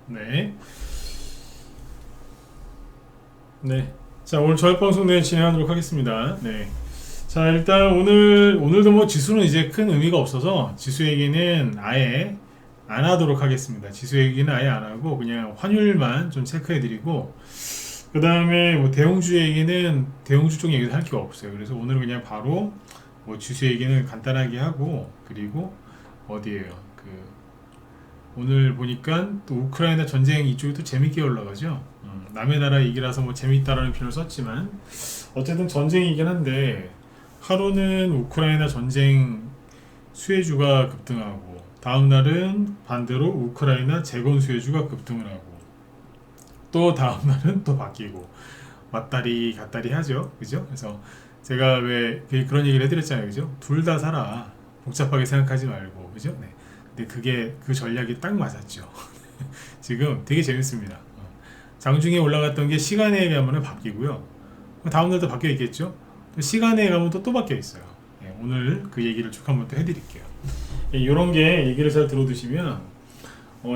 네. 네. 자, 오늘 저녁 방송 네, 진행하도록 하겠습니다. 네. 자, 일단 오늘도 뭐 지수는 이제 큰 의미가 없어서 지수 얘기는 아예 안 하도록 하겠습니다. 지수 얘기는 아예 안 하고 그냥 환율만 좀 체크해 드리고 그 다음에 뭐 대형주 얘기는 대형주 쪽 얘기도 할 게 없어요. 그래서 오늘은 그냥 바로 뭐 지수 얘기는 간단하게 하고 그리고 어디에요? 그 오늘 보니까 또 우크라이나 전쟁 이쪽이 또 재밌게 올라가죠. 남의 나라 얘기라서 뭐 재밌다라는 표현을 썼지만 어쨌든 전쟁이긴 한데 하루는 우크라이나 전쟁 수혜주가 급등하고 다음 날은 반대로 우크라이나 재건 수혜주가 급등을 하고 또 다음 날은 또 바뀌고 왔다리 갔다리 하죠. 그죠? 그래서 제가 왜 그런 얘기를 해드렸잖아요. 그죠? 둘 다 살아. 복잡하게 생각하지 말고. 그죠? 네. 근데 그게 그 전략이 딱 맞았죠. 지금 되게 재밌습니다. 장중에 올라갔던 게 시간에 가면 바뀌고요. 다음날도 바뀌어 있겠죠. 또 시간에 가면 또 바뀌어 있어요. 예, 오늘 그 얘기를 쭉 한번 또 해드릴게요. 예, 이런 게 얘기를 잘 들어두시면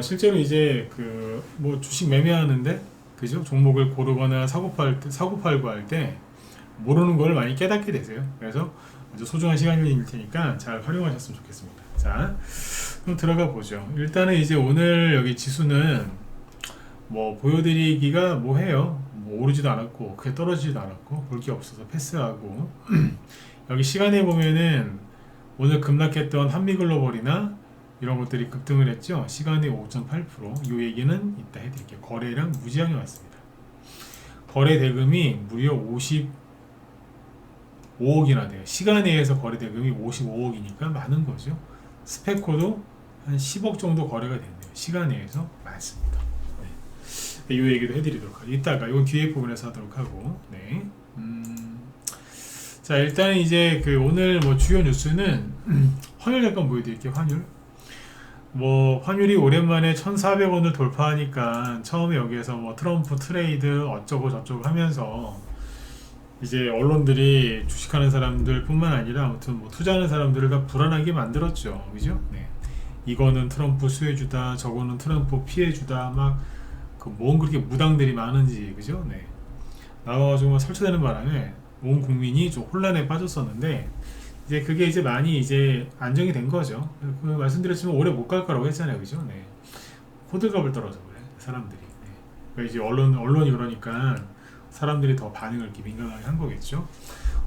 실제로 이제 그 뭐 주식 매매하는데 그죠? 종목을 고르거나 사고 팔고 할 때 모르는 걸 많이 깨닫게 되세요. 그래서 아주 소중한 시간일 테니까 잘 활용하셨으면 좋겠습니다. 자, 그럼 들어가 보죠. 일단은 이제 오늘 여기 지수는 뭐 보여드리기가 뭐해요. 뭐 오르지도 않았고 그게 떨어지지도 않았고 볼 게 없어서 패스하고 여기 시간에 보면은 오늘 급락했던 한미글로벌이나 이런 것들이 급등을 했죠. 시간에 5.8%. 이 얘기는 이따 해드릴게요. 거래량 무지하게 많습니다. 거래 대금이 무려 55억이나 돼요. 시간에에서 거래 대금이 55억이니까 많은 거죠. 스페코도 한 10억 정도 거래가 됐네요. 시간에에서 많습니다. 네, 이 얘기도 해드리도록 하고 이따가 이건 뒤에 부분에서 하도록 하고 네. 자 일단 이제 그 오늘 뭐 주요 뉴스는 환율 잠깐 보여드릴게요. 환율이 오랜만에 1,400원을 돌파하니까 처음에 여기에서 뭐 트럼프 트레이드 어쩌고 저쩌고 하면서 이제 언론들이 주식하는 사람들 뿐만 아니라 아무튼 뭐 투자하는 사람들을 다 불안하게 만들었죠. 그죠? 네. 이거는 트럼프 수혜주다, 저거는 트럼프 피해주다, 뭔 그렇게 무당들이 많은지, 그죠? 네. 나와가지고 막 설치되는 바람에 온 국민이 좀 혼란에 빠졌었는데, 이제 그게 이제 많이 이제 안정이 된 거죠. 그 말씀드렸지만 오래 못 갈 거라고 했잖아요. 그죠? 네. 호들갑을 떨어져 그래, 사람들이. 네. 그러니까 이제 언론이 그러니까 사람들이 더 반응을 이렇게 민감하게 한 거겠죠.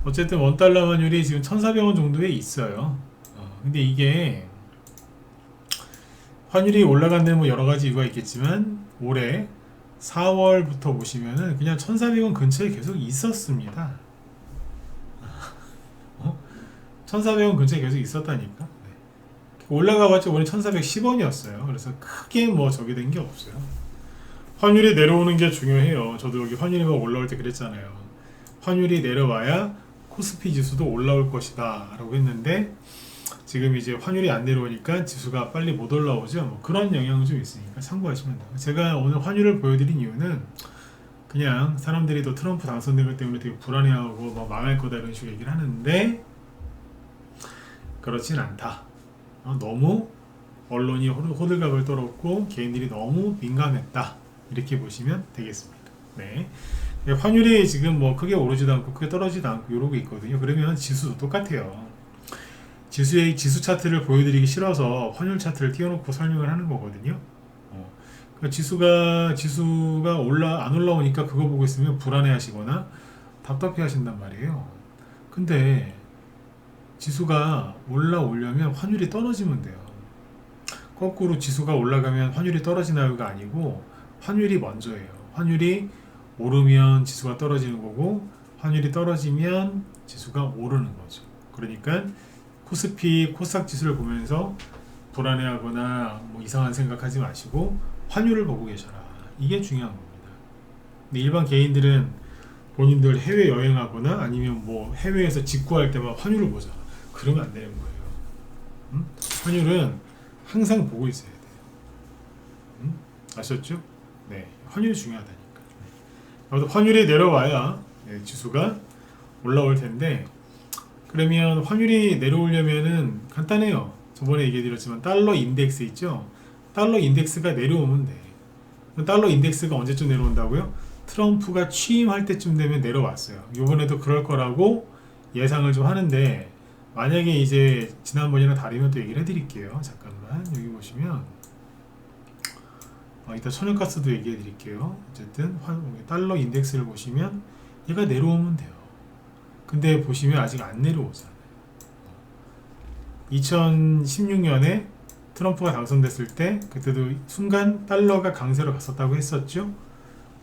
어쨌든 원달러 환율이 지금 1,400원 정도에 있어요. 근데 이게 환율이 올라간 데는 뭐 여러 가지 이유가 있겠지만 올해 4월부터 보시면은 그냥 1,400원 근처에 계속 있었습니다. 1,400원 근처에 계속 있었다니까. 네. 올라가봤자 올해 1,410원이었어요. 그래서 크게 뭐 저기 된 게 없어요. 환율이 내려오는 게 중요해요. 저도 여기 환율이 막 올라올 때 그랬잖아요. 환율이 내려와야 코스피 지수도 올라올 것이다 라고 했는데 지금 이제 환율이 안 내려오니까 지수가 빨리 못 올라오죠. 뭐 그런 영향은 좀 있으니까 참고하시면 돼요. 제가 오늘 환율을 보여드린 이유는 그냥 사람들이 또 트럼프 당선된 것 때문에 되게 불안해하고 뭐 망할 거다 이런 식으로 얘기를 하는데 그렇진 않다. 너무 언론이 호들갑을 떨었고 개인들이 너무 민감했다. 이렇게 보시면 되겠습니다. 네. 환율이 지금 뭐 크게 오르지도 않고 크게 떨어지지도 않고 이러고 있거든요. 그러면 지수도 똑같아요. 지수 차트를 보여드리기 싫어서 환율 차트를 띄워놓고 설명을 하는 거거든요. 그러니까 지수가 안 올라오니까 그거 보고 있으면 불안해 하시거나 답답해 하신단 말이에요. 근데 지수가 올라오려면 환율이 떨어지면 돼요. 거꾸로 지수가 올라가면 환율이 떨어지나요가 아니고 환율이 먼저예요. 환율이 오르면 지수가 떨어지는 거고 환율이 떨어지면 지수가 오르는 거죠. 그러니까 코스피 코스닥 지수를 보면서 불안해하거나 뭐 이상한 생각하지 마시고 환율을 보고 계셔라. 이게 중요한 겁니다. 근데 일반 개인들은 본인들 해외 여행하거나 아니면 뭐 해외에서 직구할 때만 환율을 보자. 그러면 안 되는 거예요. 환율은 항상 보고 있어야 돼요. 아셨죠? 네, 환율이 중요하다니까. 환율이 내려와야 지수가 올라올 텐데 그러면 환율이 내려오려면은 간단해요. 저번에 얘기해 드렸지만 달러 인덱스 있죠? 달러 인덱스가 내려오면 돼. 달러 인덱스가 언제쯤 내려온다고요? 트럼프가 취임할 때쯤 되면 내려왔어요. 이번에도 그럴 거라고 예상을 좀 하는데, 만약에 이제 지난번이랑 다르면 또 얘기를 해드릴게요. 잠깐만 여기 보시면 이따 천연가스도 얘기해 드릴게요. 어쨌든 달러 인덱스를 보시면 얘가 내려오면 돼요. 근데 보시면 아직 안 내려오잖아요. 2016년에 트럼프가 당선됐을 때 그때도 순간 달러가 강세로 갔었다고 했었죠.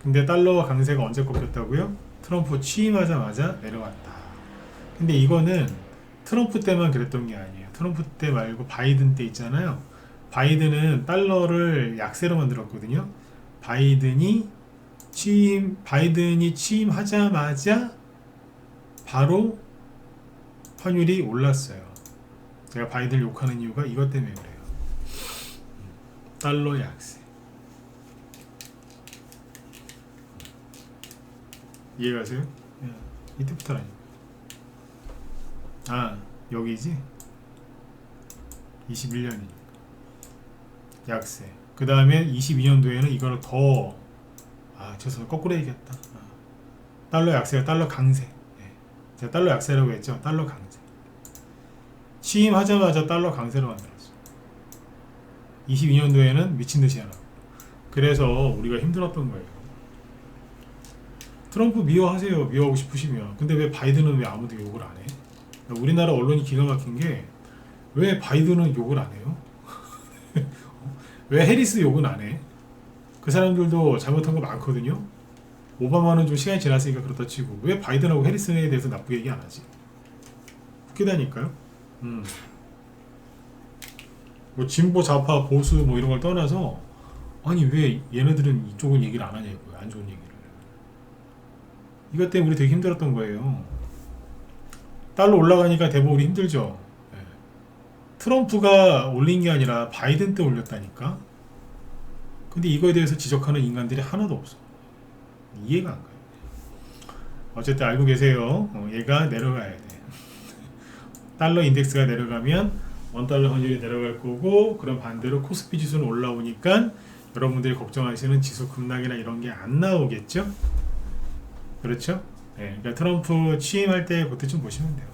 근데 달러 강세가 언제 꺾였다고요? 트럼프 취임하자마자 내려왔다. 근데 이거는 트럼프 때만 그랬던 게 아니에요. 트럼프 때 말고 바이든 때 있잖아요. 바이든은 달러를 약세로 만들었거든요. 바이든이 취임하자마자 바로 환율이 올랐어요. 제가 바이든을 욕하는 이유가 이것 때문에 그래요. 달러 약세. 이해가세요? 이때부터라니까. 여기지? 21년이니까 약세. 그 다음에 22년도에는 이거를 더 죄송해요. 거꾸로 얘기했다. 달러 약세가 달러 강세. 제가 달러 약세라고 했죠. 달러 강세. 취임하자마자 달러 강세로 만들었어. 22년도에는 미친듯이 하라고. 그래서 우리가 힘들었던 거예요. 트럼프 미워하세요. 미워하고 싶으시면. 근데 왜 바이든은 왜 아무도 욕을 안 해? 우리나라 언론이 기가 막힌 게 왜 바이든은 욕을 안 해요? 왜 해리스 욕은 안 해? 그 사람들도 잘못한 거 많거든요. 오바마는 좀 시간이 지났으니까 그렇다 치고 왜 바이든하고 해리스에 대해서 나쁘게 얘기 안 하지? 웃기다니까요. 뭐 진보 좌파 보수 뭐 이런 걸 떠나서 아니 왜 얘네들은 이쪽은 얘기를 안 하냐고요. 안 좋은 얘기를. 이것 때문에 우리 되게 힘들었던 거예요. 달러 올라가니까 대부분 우리 힘들죠. 트럼프가 올린 게 아니라 바이든 때 올렸다니까. 근데 이거에 대해서 지적하는 인간들이 하나도 없어. 이해가 안 가요. 어쨌든 알고 계세요. 얘가 내려가야 돼. 달러 인덱스가 내려가면 원달러 환율이 내려갈 거고, 그럼 반대로 코스피 지수는 올라오니까 여러분들이 걱정하시는 지수 급락이나 이런 게 안 나오겠죠? 그렇죠? 그러니까 트럼프 취임할 때 그때 좀 보시면 돼요.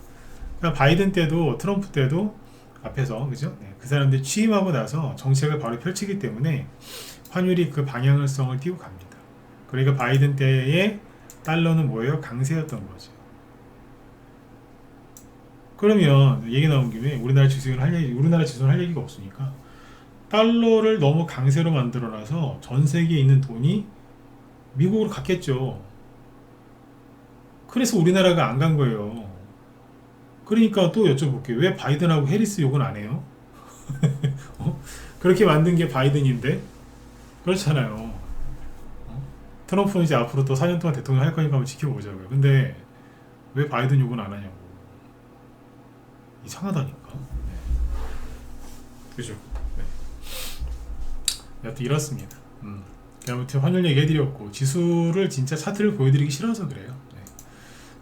그러니까 바이든 때도 트럼프 때도 앞에서 그죠? 그 사람들이 취임하고 나서 정책을 바로 펼치기 때문에 환율이 그 방향성을 띄고 갑니다. 그러니까 바이든 때의 달러는 뭐예요? 강세였던 거죠. 그러면 얘기 나온 김에 우리나라 지수는 할 얘기가 없으니까 달러를 너무 강세로 만들어놔서 전 세계에 있는 돈이 미국으로 갔겠죠. 그래서 우리나라가 안 간 거예요. 그러니까 또 여쭤볼게요. 왜 바이든하고 해리스 욕은 안 해요? 그렇게 만든 게 바이든인데? 그렇잖아요. 트럼프는 이제 앞으로 또 4년 동안 대통령 할 거니까 한번 지켜보자고요. 근데 왜 바이든 욕은 안 하냐고. 이상하다니까. 그죠? 여튼 이렇습니다. 아무튼 환율 얘기 해드렸고, 지수를 진짜 차트를 보여드리기 싫어서 그래요.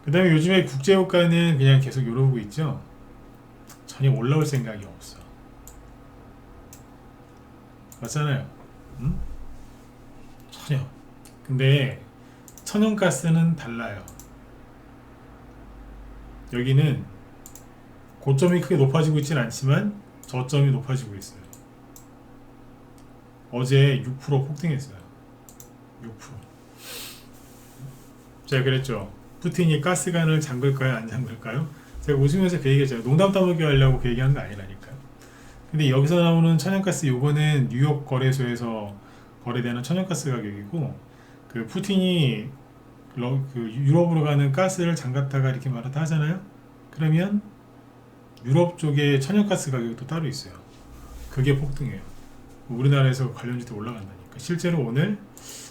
그 다음에 요즘에 국제유가는 그냥 계속 이러고 있죠. 전혀 올라올 생각이 없어. 맞잖아요. 전혀. 근데 천연가스는 달라요. 여기는 고점이 크게 높아지고 있진 않지만 저점이 높아지고 있어요. 어제 6% 폭등했어요. 6%. 제가 그랬죠. 푸틴이 가스관을 잠글까요? 안 잠글까요? 제가 웃으면서 그 얘기했잖아요. 농담 따먹기 하려고 그 얘기한 거 아니라니까요. 근데 여기서 나오는 천연가스 요거는 뉴욕 거래소에서 거래되는 천연가스 가격이고, 그 푸틴이 그 유럽으로 가는 가스를 잠갔다가 이렇게 말았다 하잖아요. 그러면 유럽 쪽에 천연가스 가격이 또 따로 있어요. 그게 폭등해요. 우리나라에서 관련주도 올라간다니까. 실제로 오늘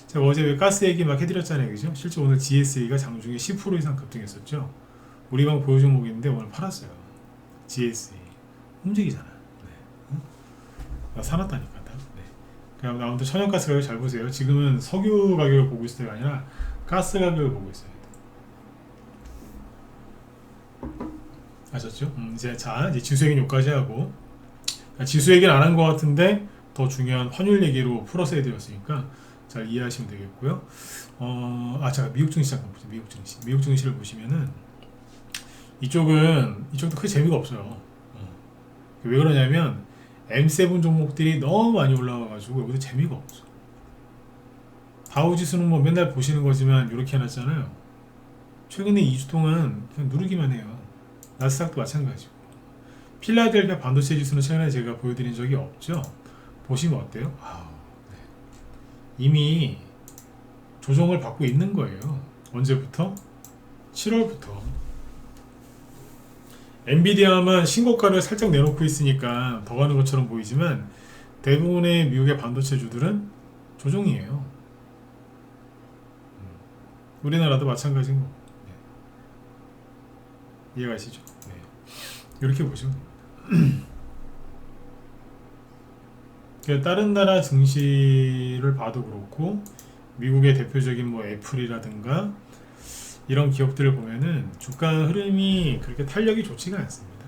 제가 어제 왜 가스 얘기 막 해드렸잖아요. 그죠? 실제 오늘 GSA가 장중에 10% 이상 급등했었죠. 우리 방 보유 종목인데 오늘 팔았어요. GSA. 움직이잖아. 나 사놨다니까. 그냥 아무튼 천연가스 가격 잘 보세요. 지금은 석유 가격을 보고 있을 때가 아니라 가스 가격을 보고 있어요. 아셨죠? 이제 지수 얘기는 여기까지 하고, 지수 얘기는 안 한 것 같은데 더 중요한 환율 얘기로 풀어서 해드렸으니까 잘 이해하시면 되겠고요. 자, 미국 증시 잠깐 보죠. 미국 증시를 보시면은 이쪽도 크게 재미가 없어요. 왜 그러냐면 M7 종목들이 너무 많이 올라와가지고 여기도 재미가 없어. 다우지수는 뭐 맨날 보시는 거지만 이렇게 해놨잖아요. 최근에 2주 동안 그냥 누르기만 해요. 나스닥도 마찬가지고. 필라델피아 반도체 지수는 최근에 제가 보여드린 적이 없죠. 보시면 어때요? 네. 이미 조정을 받고 있는 거예요. 언제부터? 7월부터. 엔비디아만 신고가를 살짝 내놓고 있으니까 더 가는 것처럼 보이지만 대부분의 미국의 반도체주들은 조정이에요. 우리나라도 마찬가지인 거. 네. 이해가시죠? 네. 이렇게 보시면 됩니다. 다른 나라 증시를 봐도 그렇고 미국의 대표적인 뭐 애플이라든가 이런 기업들을 보면은 주가 흐름이 그렇게 탄력이 좋지가 않습니다.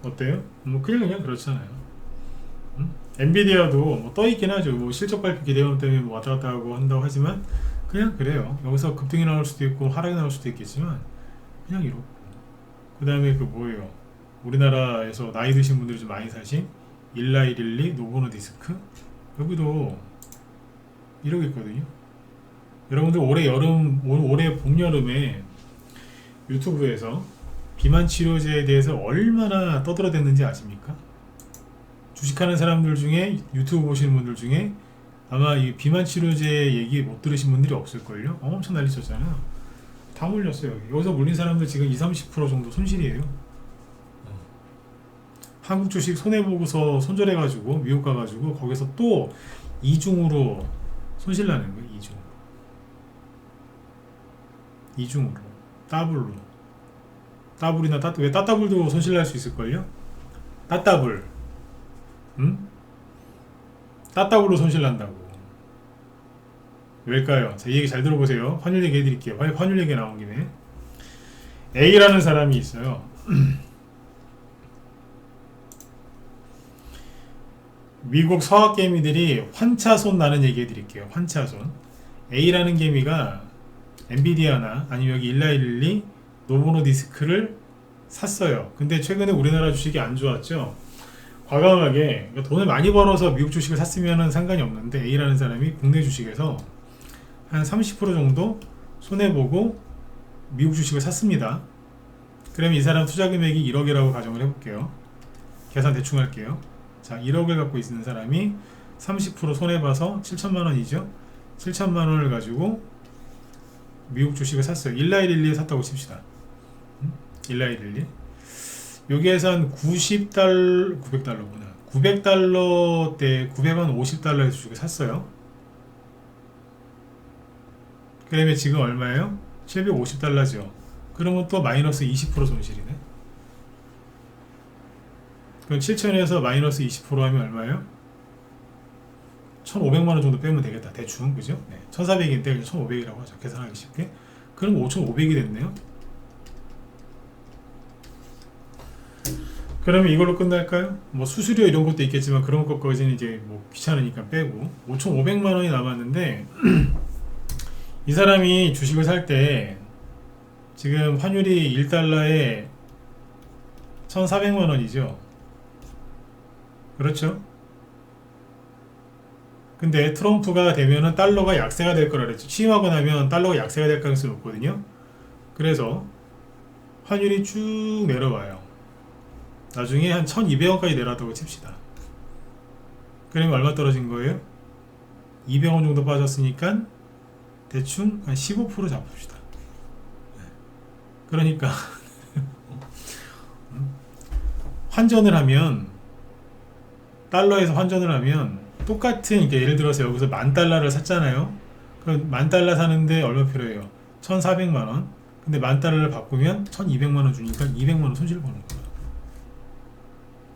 어때요? 뭐 그냥 그렇잖아요. 엔비디아도 뭐 떠있긴 하죠. 뭐 실적 발표 기대감 때문에 뭐 왔다 갔다 하고 한다고 하지만 그냥 그래요. 여기서 급등이 나올 수도 있고 하락이 나올 수도 있겠지만 그냥 이렇고. 그 다음에 그 뭐예요? 우리나라에서 나이 드신 분들이 좀 많이 사신 19112 노보노디스크 여기도 이러겠거든요. 여러분들 올해 봄 여름에 유튜브에서 비만 치료제에 대해서 얼마나 떠들어댔는지 아십니까? 주식하는 사람들 중에 유튜브 보시는 분들 중에 아마 이 비만 치료제 얘기 못 들으신 분들이 없을걸요? 엄청 난리 쳤잖아요. 다 물렸어요. 여기서 물린 사람들 지금 20-30% 정도 손실이에요. 한국 주식 손해보고서 손절해가지고 미국 가가지고 거기서 또 이중으로 손실 나는 거예요. 이중으로 더블로 더블이나 왜 따따블도 손실 날 수 있을걸요? 따따블 따따블로 손실 난다고. 왜일까요? 자, 이 얘기 잘 들어보세요. 환율 얘기 해드릴게요. 환율 얘기 나온 김에 A라는 사람이 있어요. 미국 서학 개미들이 환차손 나는 얘기 해드릴게요. 환차손. A라는 개미가 엔비디아나 아니면 여기 19112 노보노디스크를 샀어요. 근데 최근에 우리나라 주식이 안 좋았죠. 과감하게 돈을 많이 벌어서 미국 주식을 샀으면 상관이 없는데 A라는 사람이 국내 주식에서 한 30% 정도 손해보고 미국 주식을 샀습니다. 그러면 이 사람 투자 금액이 1억이라고 가정을 해볼게요. 계산 대충 할게요. 자, 1억을 갖고 있는 사람이 30% 손해봐서 7천만원이죠. 7천만원을 가지고 미국 주식을 샀어요. 19112에 샀다고 칩시다. 19112 여기에서 한 900달러대 950달러의 주식을 샀어요. 그러면 지금 얼마예요? 750달러죠. 그러면 또 마이너스 20% 손실이네. 그럼 7천에서 마이너스 20% 하면 얼마예요? 1,500만원 정도 빼면 되겠다. 대충, 그죠? 네. 1,400인데 1,500이라고 하죠. 계산하기 쉽게. 그럼 5,500이 됐네요. 그러면 이걸로 끝날까요? 뭐 수수료 이런 것도 있겠지만 그런 것까지는 이제 뭐 귀찮으니까 빼고 5,500만원이 남았는데 이 사람이 주식을 살 때 지금 환율이 1달러에 1,400만원이죠. 그렇죠? 근데 트럼프가 되면은 달러가 약세가 될 거라 그랬죠. 취임하고 나면 달러가 약세가 될 가능성이 높거든요. 그래서 환율이 쭉 내려와요. 나중에 한 1,200원까지 내려왔다고 칩시다. 그러면 얼마 떨어진 거예요? 200원 정도 빠졌으니까 대충 한 15% 잡읍시다. 그러니까 환전을 하면 달러에서 환전을 하면 똑같은 예를 들어서 여기서 10,000달러를 샀잖아요. 그럼 10,000달러 사는데 얼마 필요해요? 1,400만원. 근데 10,000달러를 바꾸면 1,200만원 주니까 200만원 손실 보는 거야.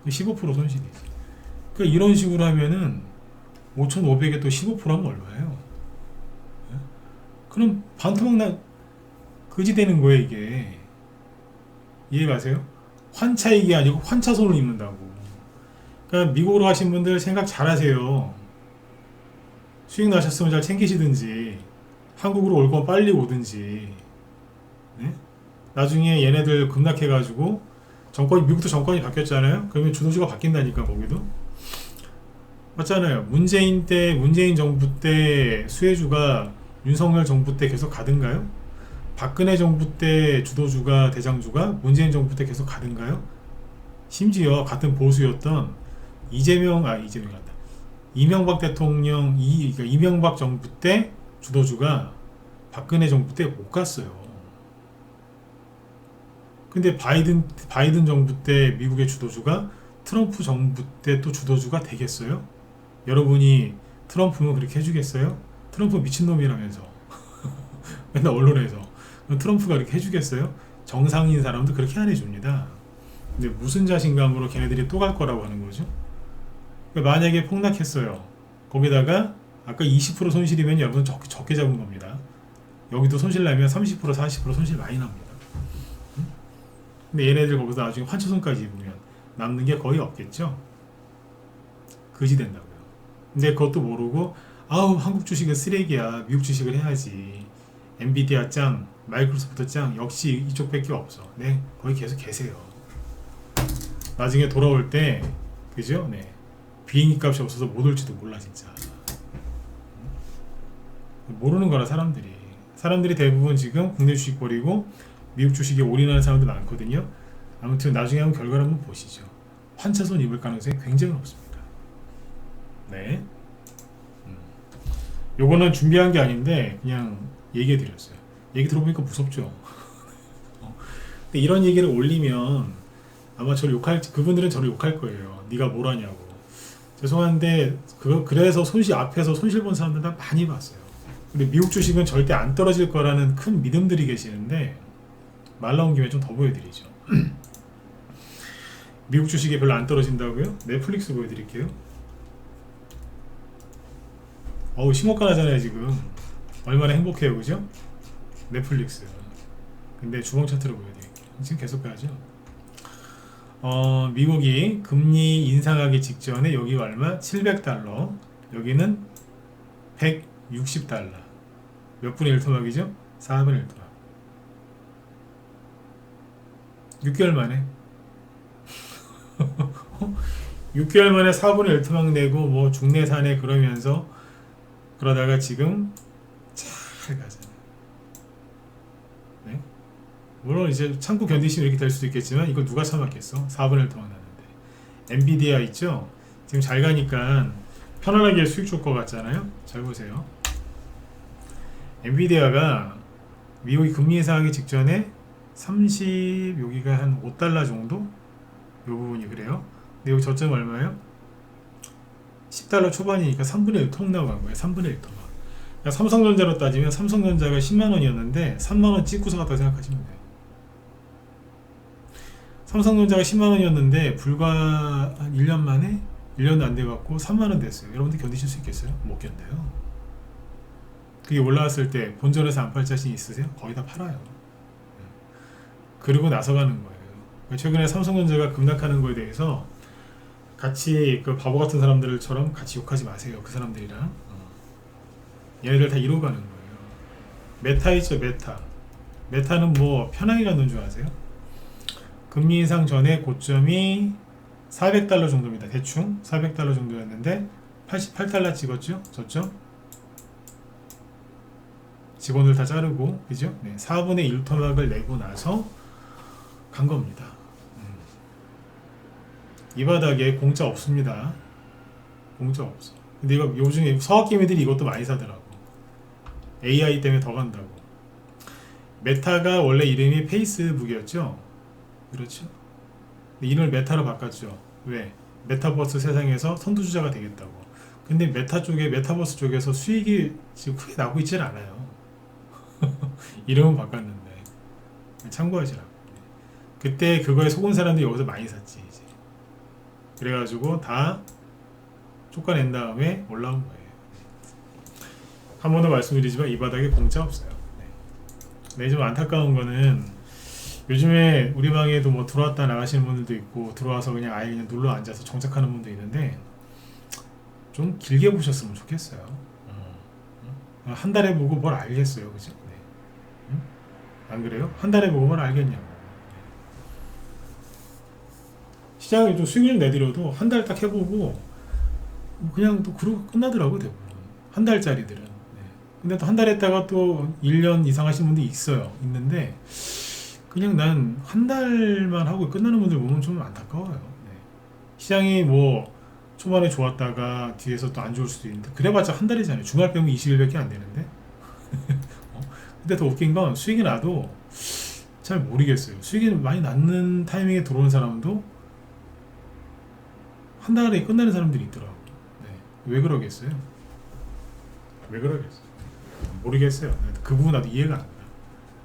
15% 손실이지. 그러니까 이런 식으로 하면은 5,500에 또 15%하면 얼마예요? 그럼 반토막 그지 되는 거예요, 이게. 이해 가세요? 환차익이 아니고 환차손을 입는다고. 그러니까 미국으로 가신 분들 생각 잘 하세요. 수익 나셨으면 잘 챙기시든지 한국으로 올 건 빨리 오든지. 네? 나중에 얘네들 급락해가지고 미국도 정권이 바뀌었잖아요. 그러면 주도주가 바뀐다니까 거기도. 맞잖아요. 문재인 정부 때 수혜주가 윤석열 정부 때 계속 가든가요? 박근혜 정부 때 주도주가 대장주가 문재인 정부 때 계속 가든가요? 심지어 같은 보수였던 이재명이란다. 이명박 대통령 그러니까 이명박 정부 때 주도주가 박근혜 정부 때 못 갔어요. 근데 바이든 정부 때 미국의 주도주가 트럼프 정부 때 또 주도주가 되겠어요? 여러분이 트럼프는 그렇게 해주겠어요? 트럼프 미친놈이라면서 맨날 언론에서 트럼프가 그렇게 해주겠어요? 정상인 사람도 그렇게 안 해줍니다. 근데 무슨 자신감으로 걔네들이 또 갈 거라고 하는 거죠? 그러니까 만약에 폭락했어요. 거기다가 아까 20% 손실이면 여러분 적게 잡은 겁니다. 여기도 손실 나면 30% 40% 손실 많이 납니다. 근데 얘네들 거기서 나중에 환초손까지 입으면 남는 게 거의 없겠죠? 그지 된다고요. 근데 그것도 모르고 아우 한국 주식은 쓰레기야, 미국 주식을 해야지, 엔비디아 짱, 마이크로소프트 짱, 역시 이쪽밖에 없어. 네, 거기 계속 계세요. 나중에 돌아올 때 그죠? 네, 비행기 값이 없어서 못 올지도 몰라 진짜. 모르는 거라 사람들이 대부분 지금 국내 주식 버리고 미국 주식에 올인하는 사람들 많거든요. 아무튼 나중에 한번 결과를 한번 보시죠. 환차손 입을 가능성이 굉장히 높습니다. 네. 요거는 준비한 게 아닌데 그냥 얘기해 드렸어요. 얘기 들어보니까 무섭죠. 근데 이런 얘기를 올리면 아마 그분들은 저를 욕할 거예요. 네가 뭘 하냐고. 죄송한데 그래서 앞에서 손실 본 사람들 다 많이 봤어요. 근데 미국 주식은 절대 안 떨어질 거라는 큰 믿음들이 계시는데 말 나온 김에 좀 더 보여드리죠. 미국 주식이 별로 안 떨어진다고요? 넷플릭스 보여드릴게요. 신고가 나잖아요 지금. 얼마나 행복해요, 그죠? 넷플릭스. 근데 주봉 차트로 보여드릴게요. 지금 계속 가야죠. 미국이 금리 인상하기 직전에 여기가 얼마? 700달러. 여기는 160달러. 몇 분의 1토막이죠? 4분의 1토막. 6개월 만에 6개월 만에 4분의 1토막 내고 뭐 중내산에 그러다가 지금 잘 가잖아요. 네? 물론 이제 참고 견디시면 이렇게 될 수도 있겠지만 이걸 누가 참았겠어? 4분의 1 토막 나는데. 엔비디아 있죠? 지금 잘 가니까 편안하게 수익 줄 것 같잖아요. 잘 보세요. 엔비디아가 미국이 금리 인상하기 직전에 여기가 한 5달러 정도? 요 부분이 그래요. 근데 여기 저점 얼마예요? 10달러 초반이니까 3분의 1 토막 나간 거예요. 3분의 1 토막. 그러니까 삼성전자로 따지면 삼성전자가 10만원이었는데 3만원 찍고서 갔다고 생각하시면 돼요. 삼성전자가 10만원이었는데 불과 한 1년 만에 1년도 안 돼갖고 3만원 됐어요. 여러분들 견디실 수 있겠어요? 못 견뎌요. 그게 올라왔을 때 본전에서 안 팔 자신 있으세요? 거의 다 팔아요. 그리고 나서 가는 거예요. 최근에 삼성전자가 급락하는 거에 대해서 같이 그 바보 같은 사람들처럼 같이 욕하지 마세요. 그 사람들이랑. 얘네들 다 이러고 가는 거예요. 메타 있죠, 메타. 메타는 뭐 편하게 가는 줄 아세요? 금리 인상 전에 고점이 400달러 정도입니다. 대충 400달러 정도였는데 88달러 찍었죠? 저점? 직원들 다 자르고, 그죠? 네, 4분의 1 토막을 내고 나서 간 겁니다. 이 바닥에 공짜 없습니다. 공짜 없어. 근데 이거 요즘에 서학개미들이 이것도 많이 사더라고. AI 때문에 더 간다고. 메타가 원래 이름이 페이스북이었죠? 그렇죠? 이름을 메타로 바꿨죠. 왜? 메타버스 세상에서 선두주자가 되겠다고. 근데 메타버스 쪽에서 수익이 지금 크게 나고 있질 않아요. 이름은 바꿨는데. 참고하시라고. 그때 그거에 속은 사람들이 여기서 많이 샀지, 이제. 그래가지고 다 쫓아낸 다음에 올라온 거예요. 한 번 더 말씀드리지만 이 바닥에 공짜 없어요. 네, 좀 안타까운 거는 요즘에 우리 방에도 뭐 들어왔다 나가시는 분들도 있고 들어와서 그냥 아예 그냥 눌러 앉아서 정착하는 분도 있는데 좀 길게 보셨으면 좋겠어요. 한 달에 보고 뭘 알겠어요, 그죠? 네. 응? 안 그래요? 한 달에 보고 뭘 알겠냐고. 시장에 좀 수익 좀 내드려도 한 달 딱 해보고 그냥 또 그러고 끝나더라고 대부분 한 달짜리들은. 네. 근데 또 한 달 했다가 또 1년 이상 하신 분들이 있는데 그냥 난 한 달만 하고 끝나는 분들 보면 좀 안타까워요. 네. 시장이 뭐 초반에 좋았다가 뒤에서 또 안 좋을 수도 있는데 그래봤자 한 달이잖아요. 주말 빼면 20일밖에 안 되는데. 어? 근데 더 웃긴 건 수익이 나도 잘 모르겠어요. 수익이 많이 났는 타이밍에 들어오는 사람도 한 달에 끝나는 사람들이 있더라고요. 네. 왜 그러겠어요? 왜 그러겠어요? 모르겠어요. 그 부분 나도 이해가 안 가.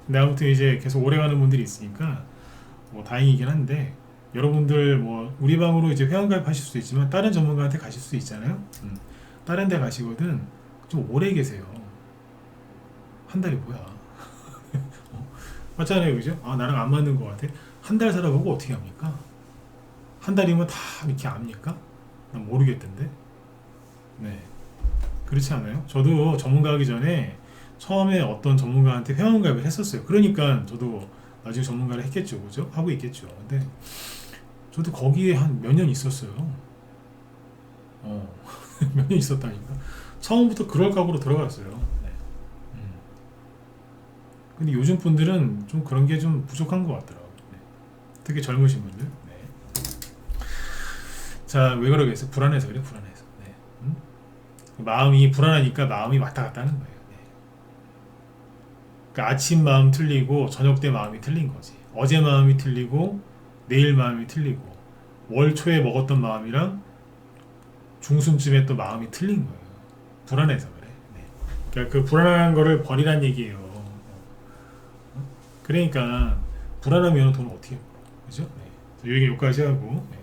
근데 아무튼 이제 계속 오래가는 분들이 있으니까 뭐 다행이긴 한데 여러분들 뭐 우리 방으로 이제 회원가입하실 수도 있지만 다른 전문가한테 가실 수도 있잖아요. 다른 데 가시거든 좀 오래 계세요. 한 달이 뭐야? 맞잖아요, 그죠? 아 나랑 안 맞는 것 같아. 한 달 살아보고 어떻게 합니까? 한 달이면 다 이렇게 압니까? 난 모르겠던데. 네. 그렇지 않아요? 저도 전문가 하기 전에 처음에 어떤 전문가한테 회원가입을 했었어요. 그러니까 저도 나중에 전문가를 했겠죠. 그죠? 하고 있겠죠. 근데 저도 거기에 한 몇 년 있었어요. 몇 년 있었다니까. 처음부터 그럴 각오로 들어갔어요. 네. 음. 근데 요즘 분들은 좀 그런 게 좀 부족한 것 같더라고요. 네. 특히 젊으신 분들. 네. 자, 왜 그러겠어요? 불안해서 그래, 불안해서. 네. 마음이 불안하니까 마음이 왔다 갔다 하는 거예요. 네. 그러니까 아침 마음 틀리고 저녁 때 마음이 틀린 거지. 어제 마음이 틀리고 내일 마음이 틀리고 월 초에 먹었던 마음이랑 중순쯤에 또 마음이 틀린 거예요. 불안해서 그래. 네. 그러니까 그 불안한 거를 버리란 얘기예요. 그러니까 불안하면 돈을 어떻게 벌어? 그죠? 네. 이 얘기 여기까지 하고 네.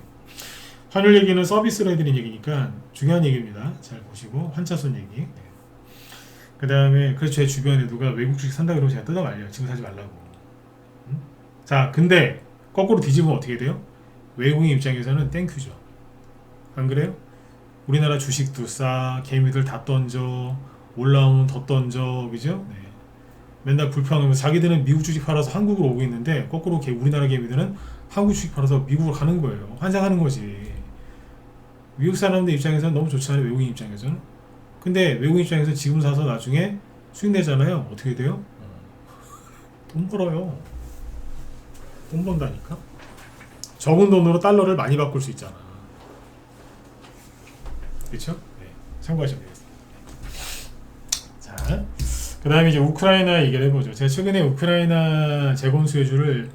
환율 얘기는 서비스로 해드린 얘기니까 중요한 얘기입니다. 잘 보시고 환차손 얘기. 네. 그 다음에 그래서 제 주변에 누가 외국 주식 산다 그러면 제가 뜯어 말려요. 지금 사지 말라고. 자, 근데 거꾸로 뒤집으면 어떻게 돼요? 외국인 입장에서는 땡큐죠. 안 그래요? 우리나라 주식도 싸, 개미들 다 던져, 올라오면 더 던져, 그죠? 네. 맨날 불평하면서 자기들은 미국 주식 팔아서 한국으로 오고 있는데 거꾸로 우리나라 개미들은 한국 주식 팔아서 미국으로 가는 거예요. 환장하는 거지. 미국 사람들 입장에서는 너무 좋잖아요. 외국인 입장에서는. 근데 외국인 입장에서 지금 사서 나중에 수익 내잖아요. 어떻게 돼요? 돈 벌어요. 돈 번다니까. 적은 돈으로 달러를 많이 바꿀 수 있잖아. 그렇죠? 네. 참고하시면 되겠습니다. 자, 그 다음에 이제 우크라이나 얘기를 해보죠. 제가 최근에 우크라이나 재건 수혜주를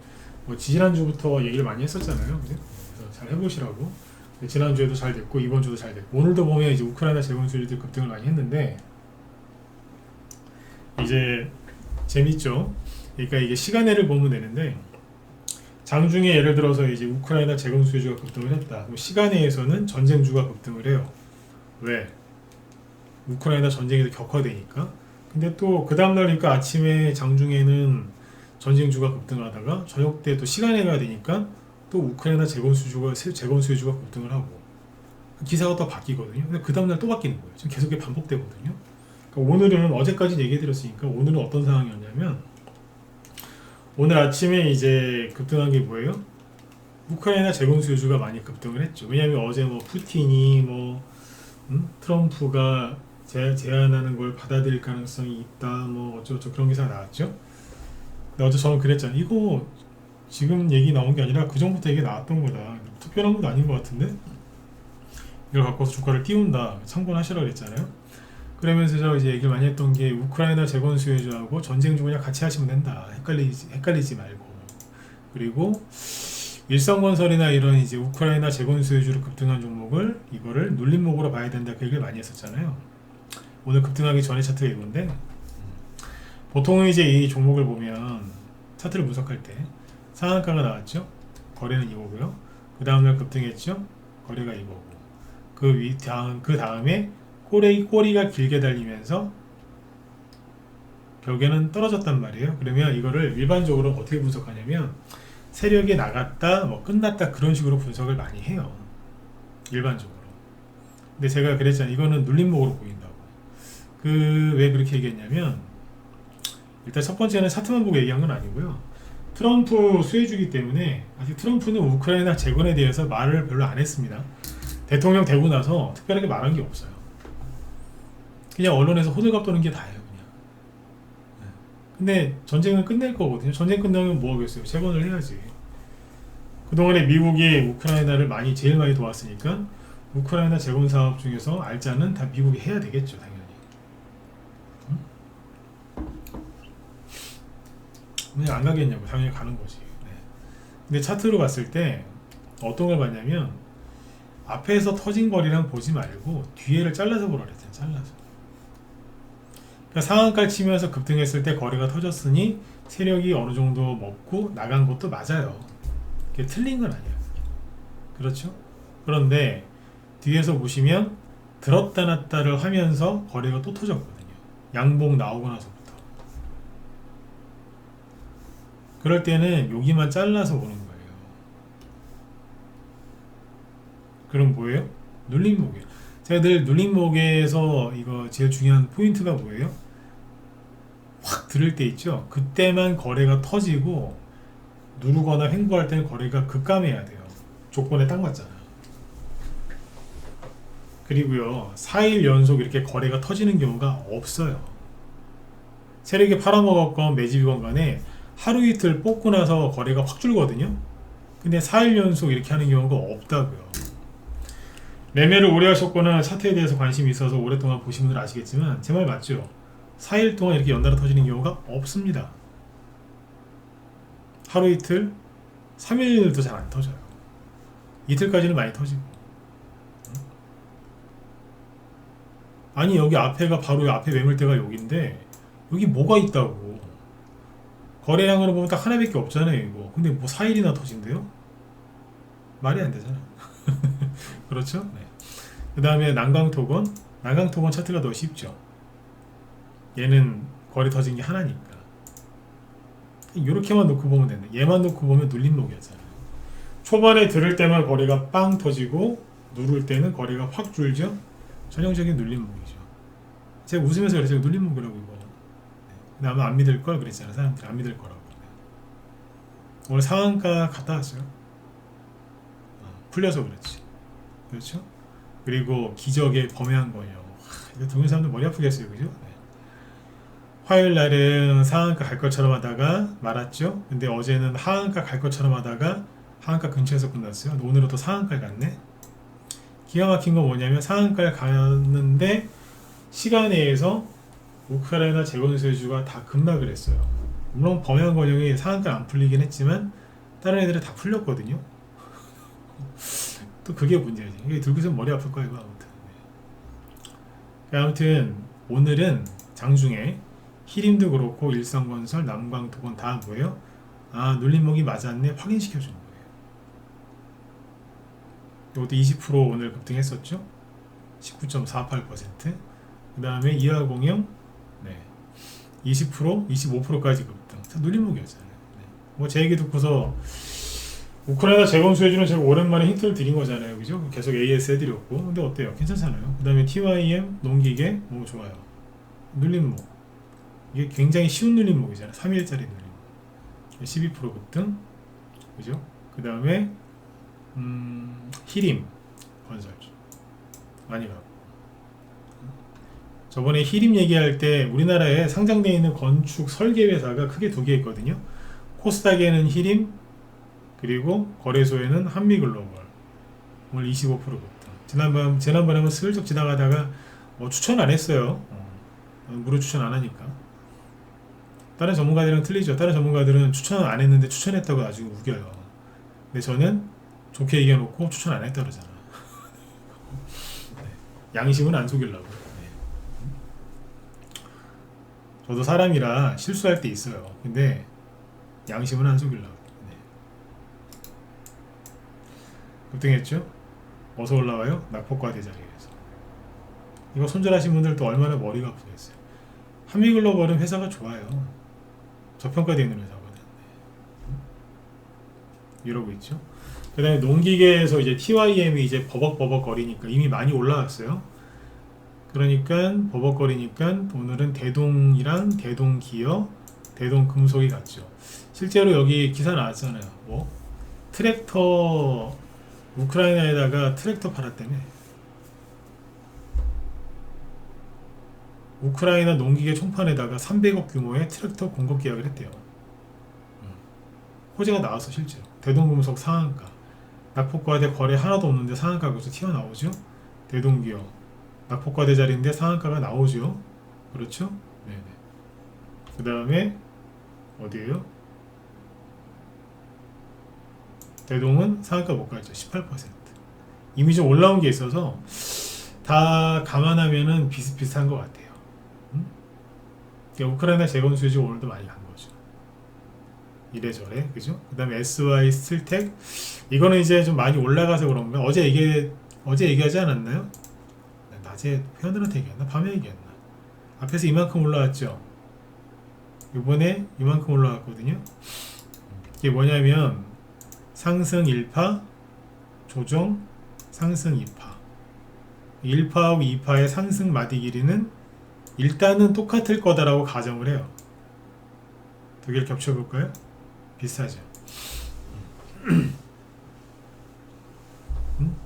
뭐 지난주부터 얘기를 많이 했었잖아요. 그죠? 그래서 잘 해보시라고. 지난주에도 잘 됐고 이번 주도 잘 됐고 오늘도 보면 이제 우크라이나 재건 수혜주들 급등을 많이 했는데 이제 재밌죠. 그러니까 이게 시간애를 보면 되는데 장중에 예를 들어서 이제 우크라이나 재건 수혜주가 급등을 했다. 그럼 시간애에서는 전쟁주가 급등을 해요. 왜? 우크라이나 전쟁이 격화되니까. 근데 또 그 다음날 그러니까 아침에 장중에는 전쟁주가 급등하다가 저녁 때 또 시간애가 되니까 또 우크라이나 재건 수혜주가 급등을 하고 기사가 또 바뀌거든요. 근데 그 다음날 또 바뀌는 거예요. 지금 계속 반복되거든요. 그러니까 오늘은 어제까지 얘기 드렸으니까 오늘은 어떤 상황이었냐면 오늘 아침에 이제 급등한 게 뭐예요? 우크라이나 재건 수혜주가 많이 급등을 했죠. 왜냐하면 어제 뭐 푸틴이 뭐 트럼프가 제안하는 걸 받아들일 가능성이 있다 뭐 어쩌고저쩌고 그런 기사가 나왔죠. 근데 어제 저는 그랬잖아요. 이거 지금 얘기 나온 게 아니라 그 전부터 얘기 나왔던 거다. 특별한 것도 아닌 것 같은데 이걸 갖고서 주가를 띄운다. 참고하시라고 그랬잖아요. 그러면서 제가 이제 얘기를 많이 했던 게 우크라이나 재건 수혜주하고 전쟁주 그냥 같이 하시면 된다. 헷갈리지 말고. 그리고 일성건설이나 이런 이제 우크라이나 재건 수혜주로 급등한 종목을 이거를 눌림목으로 봐야 된다. 그 얘기를 많이 했었잖아요. 오늘 급등하기 전에 차트가 이건데 보통은 이제 이 종목을 보면 차트를 분석할 때 상한가가 나왔죠. 거래는 이거고요. 그 다음날 급등했죠. 거래가 이거고. 그 다음에 꼬리가 길게 달리면서 벽에는 떨어졌단 말이에요. 그러면 이거를 일반적으로 어떻게 분석하냐면 세력이 나갔다, 뭐 끝났다 그런 식으로 분석을 많이 해요. 일반적으로. 근데 제가 그랬잖아요. 이거는 눌림목으로 보인다고. 왜 그렇게 얘기했냐면 일단 첫 번째는 차트만 보고 얘기한 건 아니고요. 트럼프 수혜주기 때문에 아직 트럼프는 우크라이나 재건에 대해서 말을 별로 안 했습니다. 대통령 되고 나서 특별하게 말한 게 없어요. 그냥 언론에서 호들갑 떠는 게 다예요. 그냥. 근데 전쟁은 끝낼 거거든요. 전쟁 끝나면 뭐 하겠어요? 재건을 해야지. 그동안에 미국이 우크라이나를 제일 많이 도왔으니까 우크라이나 재건 사업 중에서 알짜는 다 미국이 해야 되겠죠, 당연히. 왜 안 가겠냐고, 당연히 가는 거지. 네. 근데 차트로 봤을 때 어떤 걸 봤냐면 앞에서 터진 거리랑 보지 말고 뒤에를 잘라서 보라 그랬잖아요. 잘라서. 그러니까 상한가를 치면서 급등했을 때 거래가 터졌으니 세력이 어느 정도 먹고 나간 것도 맞아요. 그게 틀린 건 아니에요. 그렇죠? 그런데 뒤에서 보시면 들었다 놨다를 하면서 거래가 또 터졌거든요. 양봉 나오고 나서부터. 그럴 때는 여기만 잘라서 보는 거예요. 그럼 뭐예요? 눌림목이에요. 제가 늘 눌림목에서 이거 제일 중요한 포인트가 뭐예요? 확 들을 때 있죠? 그때만 거래가 터지고 누르거나 횡보할 때는 거래가 급감해야 돼요. 조건에 딱 맞잖아요. 그리고요, 4일 연속 이렇게 거래가 터지는 경우가 없어요. 세력이 팔아먹었건 매집이건 간에 하루 이틀 뽑고 나서 거래가 확 줄거든요. 근데 4일 연속 이렇게 하는 경우가 없다고요. 매매를 오래 하셨거나 차트에 대해서 관심이 있어서 오랫동안 보신 분들 아시겠지만 제 말 맞죠? 4일 동안 이렇게 연달아 터지는 경우가 없습니다. 하루 이틀, 3일도 잘 안 터져요. 이틀까지는 많이 터지고. 아니 여기 앞에가 바로 앞에 매물대가 여기인데 여기 뭐가 있다고. 거래량으로 보면 딱 하나밖에 없잖아요 이거. 근데 뭐 4일이나 터진대요? 말이 안 되잖아. 그렇죠? 네. 그 다음에 난강토건. 난강토건 차트가 더 쉽죠. 얘는 거래 터진 게 하나니까. 이렇게만 놓고 보면 된다. 얘만 놓고 보면 눌림목이었잖아요. 초반에 들을 때만 거래가 빵 터지고 누를 때는 거래가 확 줄죠. 전형적인 눌림목이죠. 제가 웃으면서 그랬어요. 눌림목이라고 이거. 근데 아마 안 믿을 걸 그랬잖아요. 사람들이 안 믿을 거라고. 오늘 상한가 갔다 왔어요. 풀려서 그렇지. 그렇죠? 그리고 기적의 범회한 거예요. 이거 듣는 사람들 머리 아프겠어요. 그죠? 네. 화요일 날은 상한가 갈 것처럼 하다가 말았죠. 근데 어제는 하한가 갈 것처럼 하다가 하한가 근처에서 끝났어요. 오늘은 또 상한가를 갔네. 기가 막힌 건 뭐냐면 상한가를 갔는데 시간 내에서 우크라이나 재건 수혜주가 다 급락을 했어요. 물론 범행 권역이 상한가 안 풀리긴 했지만 다른 애들은 다 풀렸거든요. 또 그게 문제지. 이게 들고 있으면 머리 아플 거예요. 아무튼. 아무튼 오늘은 장중에 히림도 그렇고 일성건설, 남광토건 다 뭐예요? 아 눌림목이 맞았네 확인시켜 주는 거예요. 이것도 20% 오늘 급등했었죠. 19.48%. 그 다음에 이하공영 네. 20%, 25%까지 급등. 다 눌림목이었잖아요. 네. 뭐 제 얘기 듣고서 우크라이나 재건 수혜주는 제가 오랜만에 힌트를 드린 거잖아요. 그죠? 계속 AS 해드렸고. 근데 어때요? 괜찮잖아요. 그 다음에 TYM, 농기계, 뭐 좋아요. 눌림목. 이게 굉장히 쉬운 눌림목이잖아요. 3일짜리 눌림목. 12% 급등. 그죠? 그 다음에, 히림, 건설주. 많이 가고. 저번에 히림 얘기할 때 우리나라에 상장되어 있는 건축 설계 회사가 크게 두 개 있거든요. 코스닥에는 히림, 그리고 거래소에는 한미글로벌. 오늘 25% 급등. 지난번에는 슬쩍 지나가다가 추천 안 했어요. 무료 추천 안 하니까. 다른 전문가들이랑 틀리죠. 다른 전문가들은 추천 안 했는데 추천했다고 나중에 우겨요. 근데 저는 좋게 얘기해놓고 추천 안 했다 그러잖아. 네. 양심은 안 속이려고. 네. 저도 사람이라 실수할 때 있어요. 근데 양심은 안 속이려고. 급등했죠? 어서 올라와요? 낙폭과 대자리에서. 이거 손절하신 분들 또 얼마나 머리가 아프겠어요. 한미글로벌은 회사가 좋아요. 저평가되어 있는 회사거든. 이러고 있죠. 그 다음에 농기계에서 이제 TYM이 이제 버벅버벅 거리니까 이미 많이 올라왔어요. 그러니까 버벅거리니까 오늘은 대동이랑 대동기어, 대동금속이 갔죠. 실제로 여기 기사 나왔잖아요. 뭐 트랙터, 우크라이나에다가 트랙터 팔았다며. 우크라이나 농기계 총판에다가 300억 규모의 트랙터 공급 계약을 했대요. 호재가 나왔어. 실제로 대동금속 상한가, 낙폭과대 거래 하나도 없는데 상한가가 여기서 튀어나오죠. 대동기어 낙폭과대 자리인데 상한가가 나오죠. 그렇죠? 네네. 그 다음에 어디에요? 대동은 상한가 못 갔죠. 18%. 이미 좀 올라온 게 있어서 다 감안하면은 비슷비슷한 것 같아요. 그러니까 우크라이나 재건 수요지 오늘도 많이 간 거죠. 이래저래, 그죠? 그 다음에 SY 스틸텍, 이거는 이제 좀 많이 올라가서 그런가? 어제 얘기하지 않았나요? 낮에 회원들한테 얘기했나? 밤에 얘기했나? 앞에서 이만큼 올라왔죠? 이번에 이만큼 올라왔거든요. 이게 뭐냐면 상승 1파, 조정, 상승 2파. 1파하고 2파의 상승 마디 길이는 일단은 똑같을 거다라고 가정을 해요. 두 개를 겹쳐볼까요? 비슷하죠.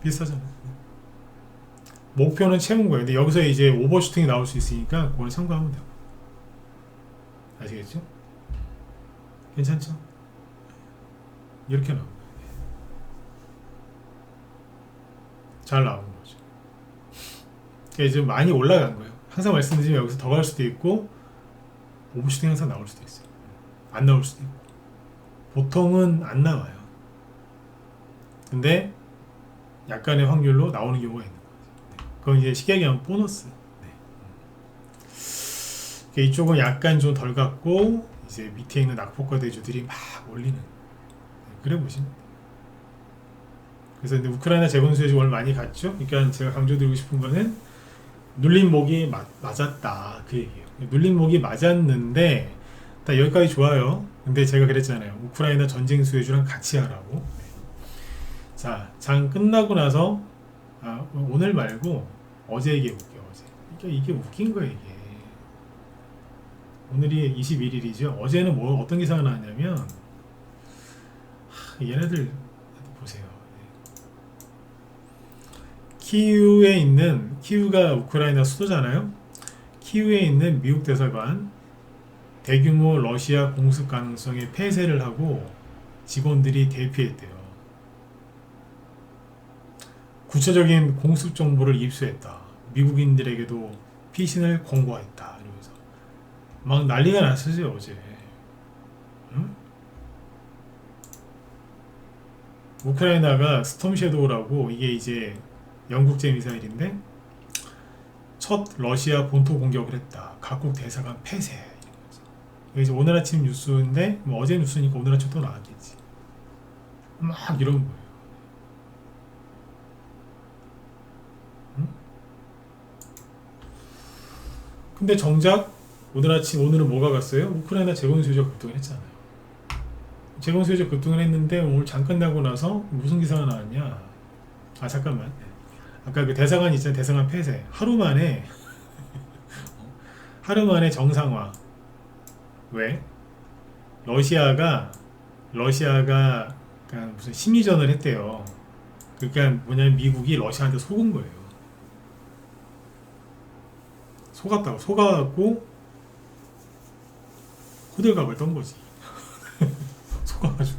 비슷하잖아요. 목표는 채운 거예요. 근데 여기서 이제 오버슈팅이 나올 수 있으니까 그걸 참고하면 돼요. 아시겠죠? 괜찮죠? 이렇게 나온 거예요. 잘 나온 거죠. 그러니까 이제 많이 올라간 거예요. 항상 말씀드리지만 여기서 더 갈 수도 있고 오버슈팅 항상 나올 수도 있어요. 안 나올 수도 있고. 보통은 안 나와요. 근데 약간의 확률로 나오는 경우가 있는 거죠. 그건 이제 쉽게 얘기하면 보너스. 네. 이쪽은 약간 좀 덜 갔고 이제 밑에 있는 낙폭과 대주들이 막 올리는. 네. 그래 보시면. 그래서 이제 우크라이나 재건 수요지 오늘 많이 갔죠. 그러니까 제가 강조드리고 싶은 거는 눌린 목이 맞았다 그 얘기예요. 눌린 목이 맞았는데 다 여기까지 좋아요. 근데 제가 그랬잖아요. 우크라이나 전쟁 수혜주랑 같이 하라고. 네. 자, 장 끝나고 나서 오늘 말고 어제 얘기해볼게요. 어제 이게 웃긴 거예요. 이게 오늘이 21일이죠. 어제는 뭐 어떤 기사가 나왔냐면 얘네들 보세요. 키우에 있는, 키우가 우크라이나 수도잖아요. 키우에 있는 미국 대사관 대규모 러시아 공습 가능성에 폐쇄를 하고 직원들이 대피했대요. 구체적인 공습 정보를 입수했다. 미국인들에게도 피신을 권고했다. 이러면서 막 난리가 났었죠 어제. 응? 우크라이나가 스톰 섀도우라고, 이게 이제 영국제 미사일인데 첫 러시아 본토 공격을 했다. 각국 대사관 폐쇄. 이러면서. 이게 이제 오늘 아침 뉴스인데 뭐 어제 뉴스니까 오늘 아침 또 나왔겠지. 막 이런 거예요. 응? 근데 정작 오늘 아침, 오늘은 뭐가 갔어요? 우크라이나 재건 수요지가 급등을 했잖아요. 재건 수요지가 급등을 했는데 오늘 장 끝나고 나서 무슨 기사가 나왔냐? 잠깐만. 아까 그 대사관 있잖아요. 대사관 폐쇄. 하루 만에 정상화. 왜? 러시아가 그러니까 무슨 심리전을 했대요. 그러니까 뭐냐면 미국이 러시아한테 속은 거예요. 속았다고. 속아갖고 호들갑을 떤 거지. 속아가지고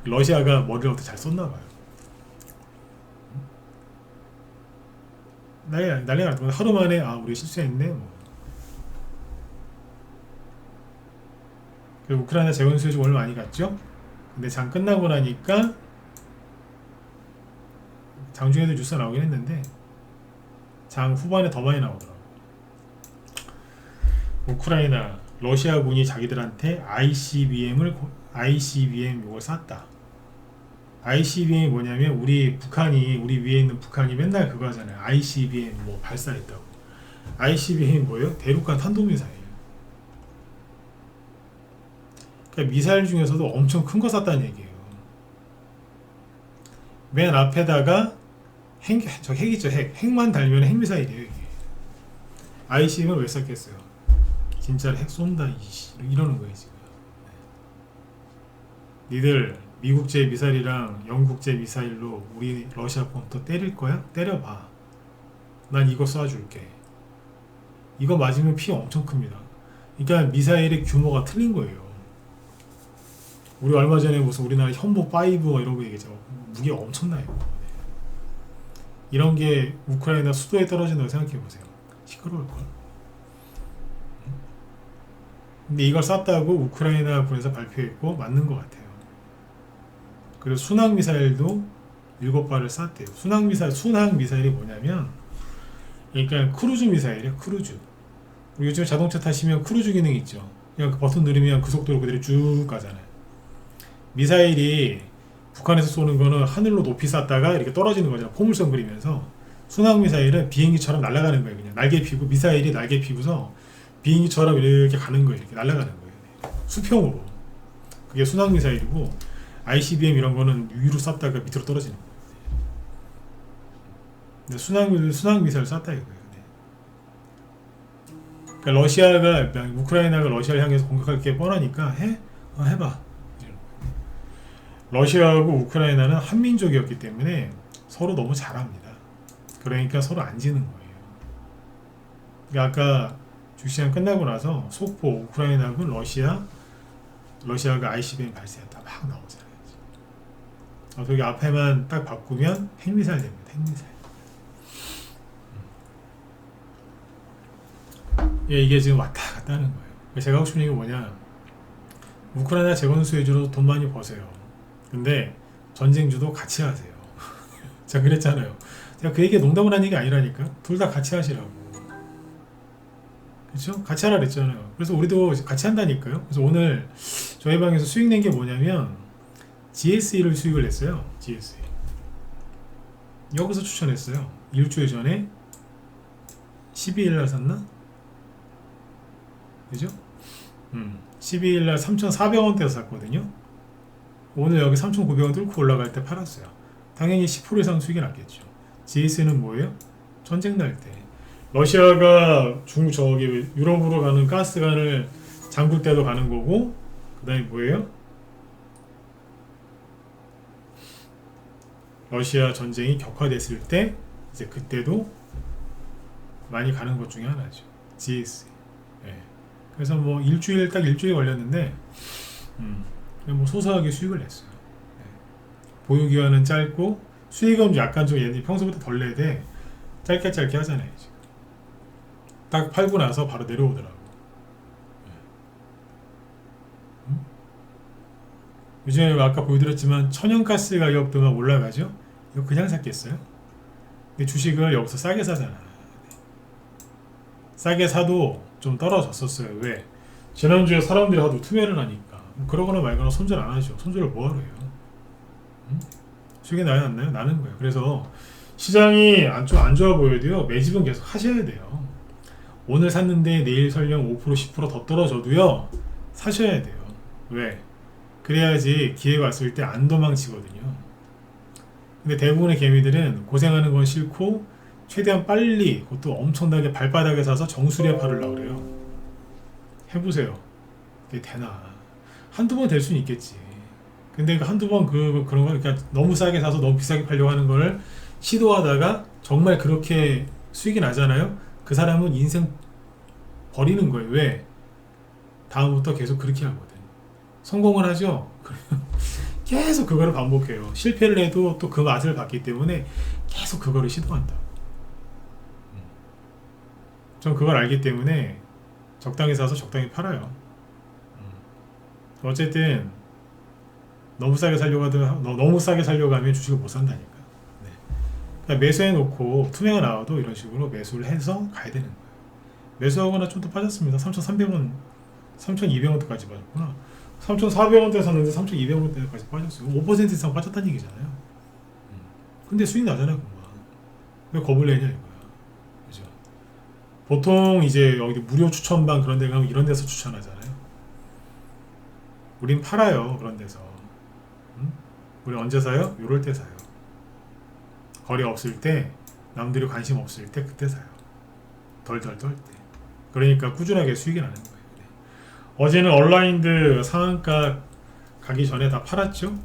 러시아가 머리를 어떻게 잘 썼나 봐요. 난리가 났던 하루 만에 우리 실수했네. 뭐. 우크라이나 재건 수요지 오늘 많이 갔죠. 근데 장 끝나고 나니까 장 중에도 뉴스가 나오긴 했는데 장 후반에 더 많이 나오더라고. 우크라이나 러시아군이 자기들한테 ICBM 이걸 쐈다. ICBM이 뭐냐면 우리 위에 있는 북한이 맨날 그거 하잖아요. ICBM 뭐 발사했다고. ICBM이 뭐예요? 대륙간 탄도미사일. 그러니까 미사일 중에서도 엄청 큰 거 쐈다는 얘기예요. 맨 앞에다가 저 핵이죠, 핵만 달면 핵미사일이에요. 이게. ICBM을 왜 쐈겠어요? 진짜로 핵 쏜다 이러는 거예요 지금. 니들 미국제 미사일이랑 영국제 미사일로 우리 러시아 폰터 때릴 거야? 때려봐. 난 이거 쏴줄게. 이거 맞으면 피 엄청 큽니다. 그러니까 미사일의 규모가 틀린 거예요. 우리 얼마 전에 무슨 우리나라 현보5 뭐 이런 거 얘기했죠. 무게가 엄청나요. 이런 게 우크라이나 수도에 떨어진다고 생각해 보세요. 시끄러울걸. 근데 이걸 쐈다고 우크라이나 군에서 발표했고 맞는 것 같아요. 그리고 순항 미사일도 7발을 쐈대요. 순항 미사일이 뭐냐면, 그러니까 크루즈 미사일이에요. 크루즈. 요즘 자동차 타시면 크루즈 기능이 있죠. 그냥 그 버튼 누르면 그 속도로 그대로 쭉 가잖아요. 미사일이 북한에서 쏘는 거는 하늘로 높이 쐈다가 이렇게 떨어지는 거잖아요. 포물선 그리면서. 순항 미사일은 비행기처럼 날아가는 거예요. 그냥 날개 피고, 미사일이 날개 피고서 비행기처럼 이렇게 가는 거예요. 이렇게 날아가는 거예요. 수평으로. 그게 순항 미사일이고, ICBM 이런 거는 위로 쐈다가 밑으로 떨어지는 거예요. 근데 순항 미사일 쐈다 이거예요. 그러니까 러시아가, 우크라이나가 러시아를 향해서 공격할 게 뻔하니까 해봐. 러시아하고 우크라이나는 한민족이었기 때문에 서로 너무 잘합니다. 그러니까 서로 안 지는 거예요. 그러니까 아까 주시장 끝나고 나서 속보 우크라이나하고 러시아가 ICBM 발사했다 막 나오잖아요. 저기 앞에만 딱 바꾸면 핵미사일 됩니다. 핵미사일. 예, 이게 지금 왔다 갔다 하는 거예요. 제가 하고 싶은 얘기가 뭐냐, 우크라이나 재건 수혜주로 돈 많이 버세요. 근데 전쟁주도 같이 하세요. 제가 그랬잖아요. 제가 그 얘기 농담을 한 얘기 아니라니까. 둘 다 같이 하시라고. 그렇죠? 같이 하라 그랬잖아요. 그래서 우리도 같이 한다니까요. 그래서 오늘 저희 방에서 수익 낸 게 뭐냐면 GSE를 수익을 냈어요. GSE. 여기서 추천했어요. 일주일 전에 12일날 샀나? 그죠? 12일날 3,400원대에서 샀거든요. 오늘 여기 3,900원 뚫고 올라갈 때 팔았어요. 당연히 10% 이상 수익이 났겠죠. GS는 뭐예요? 전쟁 날 때 러시아가 저기 유럽으로 가는 가스관을 잠글 때도 가는 거고, 그 다음에 뭐예요? 러시아 전쟁이 격화됐을 때 이제 그때도 많이 가는 것 중에 하나죠. GS. 네. 그래서 뭐 일주일 걸렸는데 그냥 뭐 소소하게 수익을 냈어요. 네. 보유 기간은 짧고 수익은 약간 좀 평소보다 덜 내야 돼. 짧게 하잖아요. 지금. 딱 팔고 나서 바로 내려오더라고. 네. 요즘에 아까 보여드렸지만 천연가스 가격도 막 올라가죠. 이거 그냥 샀겠어요? 근데 주식을 여기서 싸게 사잖아. 싸게 사도 좀 떨어졌었어요. 왜? 지난주에 사람들이 하도 투매를 하니까. 그러거나 말거나 손절 안 하죠. 손절을 뭐하러 해요? 수익이 나요, 안 나요? 나는 거예요. 그래서 시장이 좀 안 좋아 보여도요, 매집은 계속 하셔야 돼요. 오늘 샀는데 내일 설령 5% 10% 더 떨어져도요, 사셔야 돼요. 왜? 그래야지 기회가 왔을 때 안 도망치거든요. 근데 대부분의 개미들은 고생하는 건 싫고 최대한 빨리, 그것도 엄청나게 발바닥에 사서 정수리에 팔으려고 그래요. 해보세요. 그게 되나? 한두 번 될 수는 있겠지. 근데 한두 번 그런 거, 그러니까 너무 싸게 사서 너무 비싸게 팔려고 하는 걸 시도하다가 정말 그렇게 수익이 나잖아요? 그 사람은 인생 버리는 거예요. 왜? 다음부터 계속 그렇게 하거든. 성공을 하죠? 계속 그거를 반복해요. 실패를 해도 또 그 맛을 봤기 때문에 계속 그거를 시도한다. 전 그걸 알기 때문에 적당히 사서 적당히 팔아요. 어쨌든 너무 싸게 살려고 하면 주식을 못 산다니까. 네. 그러니까 매수해 놓고 투매가 나와도 이런 식으로 매수를 해서 가야 되는 거예요. 매수하거나 좀 더 빠졌습니다. 3,300원, 3,200원대까지 빠졌구나. 3,400원대 샀는데 3,200원대까지 빠졌어요. 5% 이상 빠졌다는 얘기잖아요. 근데 수익 나잖아요, 금방. 왜 겁을 내냐 이거야. 그죠? 보통 이제 여기 무료 추천방 그런 데 가면 이런 데서 추천하잖아요. 우린 팔아요. 그런 데서. 우리 언제 사요? 요럴 때 사요. 거리 없을 때, 남들이 관심 없을 때 그때 사요. 덜덜 떨 때. 그러니까 꾸준하게 수익이 나는 거예요. 네. 어제는 얼라인드 상한가 가기 전에 다 팔았죠.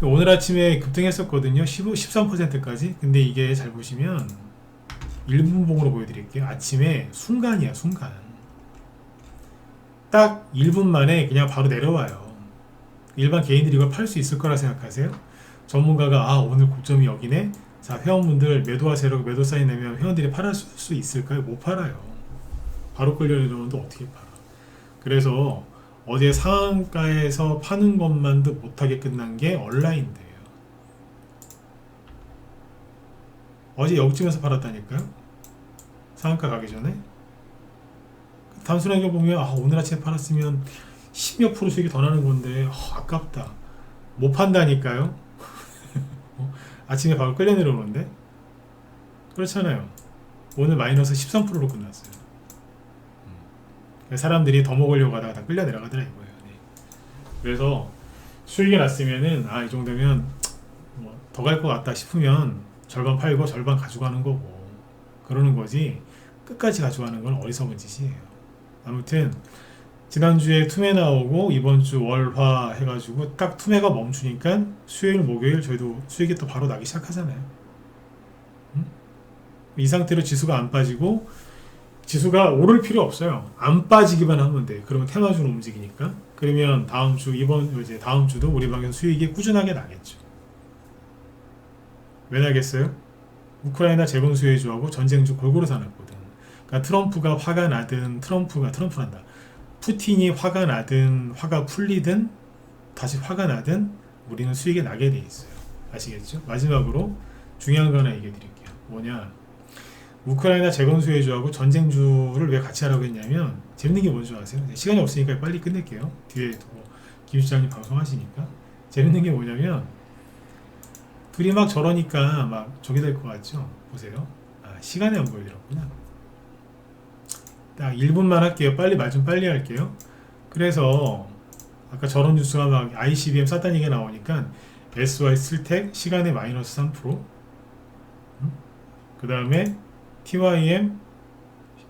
오늘 아침에 급등했었거든요. 13%까지. 근데 이게 잘 보시면 1분봉으로 보여드릴게요. 아침에 순간이야, 순간. 딱 1분 만에 그냥 바로 내려와요. 일반 개인들이 이걸 팔 수 있을 거라 생각하세요? 전문가가 오늘 고점이 여기네. 자, 회원분들 매도하세요라고 매도 사인 내면 회원들이 팔을 수 있을까요? 못 팔아요. 바로 끌려 내려오는데 어떻게 팔아? 그래서 어제 상한가에서 파는 것만도 못하게 끝난 게 얼라인드예요. 어제 여기쯤에서 팔았다니까요. 상한가 가기 전에. 단순하게 보면 오늘 아침에 팔았으면 10몇 프로 수익이 더 나는 건데 아깝다. 못 판다니까요. 아침에 바로 끌려 내려오는데 그렇잖아요. 오늘 마이너스 13%로 끝났어요. 사람들이 더 먹으려고 하다가 다 끌려 내려가더라 이거예요. 네. 그래서 수익이 났으면은 이 정도면 더 갈 것 같다 싶으면 절반 팔고 절반 가져가는 거고 그러는 거지 끝까지 가져가는 건 어리석은 짓이에요. 아무튼 지난주에 투매 나오고 이번주 월화 해가지고 딱 투매가 멈추니까 수요일 목요일 저희도 수익이 또 바로 나기 시작하잖아요. 이 상태로 지수가 안 빠지고 지수가 오를 필요 없어요. 안 빠지기만 하면 돼. 그러면 테마주는 움직이니까. 그러면 다음 주 다음 주도 우리 방에서 수익이 꾸준하게 나겠죠. 왜 나겠어요? 우크라이나 재건 수혜주하고 전쟁주 골고루 사놨거든. 그러니까 트럼프가 화가 나든 트럼프란다. 푸틴이 화가 나든 화가 풀리든 다시 화가 나든 우리는 수익이 나게 돼 있어요. 아시겠죠? 마지막으로 중요한 거 하나 얘기해 드릴게요. 뭐냐? 우크라이나 재건 수혜주하고 전쟁주를 왜 같이 하라고 했냐면 재밌는 게 뭔지 아세요? 시간이 없으니까 빨리 끝낼게요. 뒤에 김 시장님 방송하시니까 재밌는 게 뭐냐면 둘이 막 저러니까 막 저기 될 것 같죠? 보세요. 시간이 안 보여드렸구나. 딱 1분만 할게요. 말 좀 빨리 할게요. 그래서 아까 저런 뉴스가 막 ICBM 쌌다는 얘기가 나오니까 SY 슬텍 시간에 마이너스 3%, 그 다음에 TYM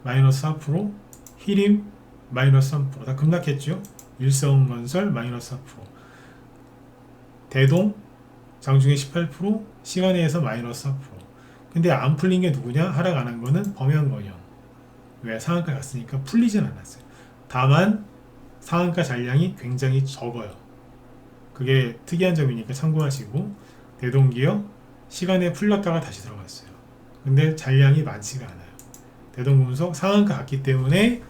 마이너스 4%, 히림 마이너스 3%, 다 급락했죠. 일성건설 마이너스 4%, 대동 장중에 18%, 시간에서 마이너스 4%. 근데 안 풀린 게 누구냐? 하락 안 한 거는 범양건영. 왜? 상한가 갔으니까 풀리진 않았어요. 다만 상한가 잔량이 굉장히 적어요. 그게 특이한 점이니까 참고하시고, 대동기업 시간에 풀렸다가 다시 들어갔어요. 근데 잔량이 많지가 않아요. 대동금속 상한가 갔기 때문에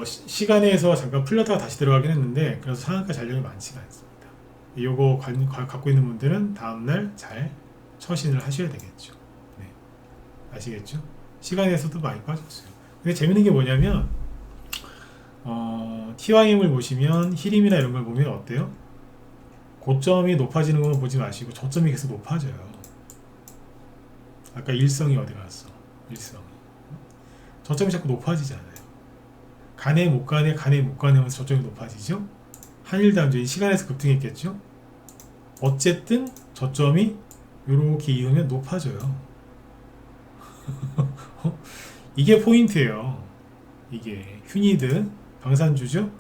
시간에서 잠깐 풀렸다가 다시 들어가긴 했는데 그래서 상한가 잔량이 많지가 않습니다. 요거 갖고 있는 분들은 다음날 잘 처신을 하셔야 되겠죠. 네. 아시겠죠? 시간에서도 많이 빠졌어요. 근데 재밌는 게 뭐냐면 TYM을 보시면 히림이나 이런 걸 보면 어때요? 고점이 높아지는 것만 보지 마시고 저점이 계속 높아져요. 아까 일성이 어디 갔어? 일성. 저점이 자꾸 높아지잖아요. 가네 못 가네 하면서 저점이 높아지죠? 한일단지 시간에서 급등했겠죠? 어쨌든 저점이 이렇게 이으면 높아져요. 이게 포인트예요. 이게 휴니드 방산주죠.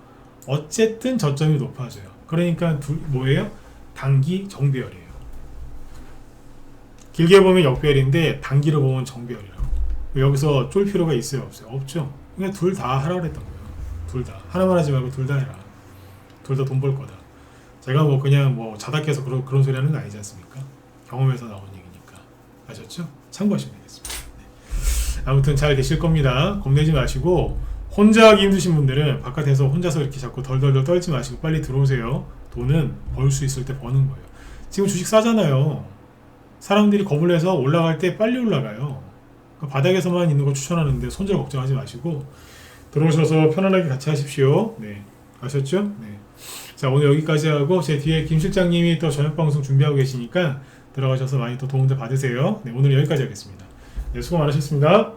어쨌든 저점이 높아져요. 그러니까 뭐예요? 단기 정배열이에요. 길게 보면 역배열인데 단기로 보면 정배열이라고. 여기서 쫄 필요가 있어요, 없어요? 없죠. 그냥 둘 다 하라고 했던 거예요. 둘 다. 하나만 하지 말고 둘 다 해라. 둘 다 돈 벌 거다. 제가 그냥 자닥해서 그런 소리 하는 거 아니지 않습니까? 경험에서 나온 얘기니까. 아셨죠? 참고하시면 되겠습니다. 네. 아무튼 잘 되실 겁니다. 겁내지 마시고, 혼자 하기 힘드신 분들은 바깥에서 혼자서 이렇게 자꾸 덜덜덜 떨지 마시고 빨리 들어오세요. 돈은 벌 수 있을 때 버는 거예요. 지금 주식 싸잖아요. 사람들이 겁을 내서 올라갈 때 빨리 올라가요. 그러니까 바닥에서만 있는 거 추천하는데 손절 걱정하지 마시고 들어오셔서 편안하게 같이 하십시오. 네, 아셨죠? 네. 자, 오늘 여기까지 하고 제 뒤에 김 실장님이 또 저녁 방송 준비하고 계시니까 들어가셔서 많이 또 도움들 받으세요. 네, 오늘 여기까지 하겠습니다. 네, 수고 많으셨습니다.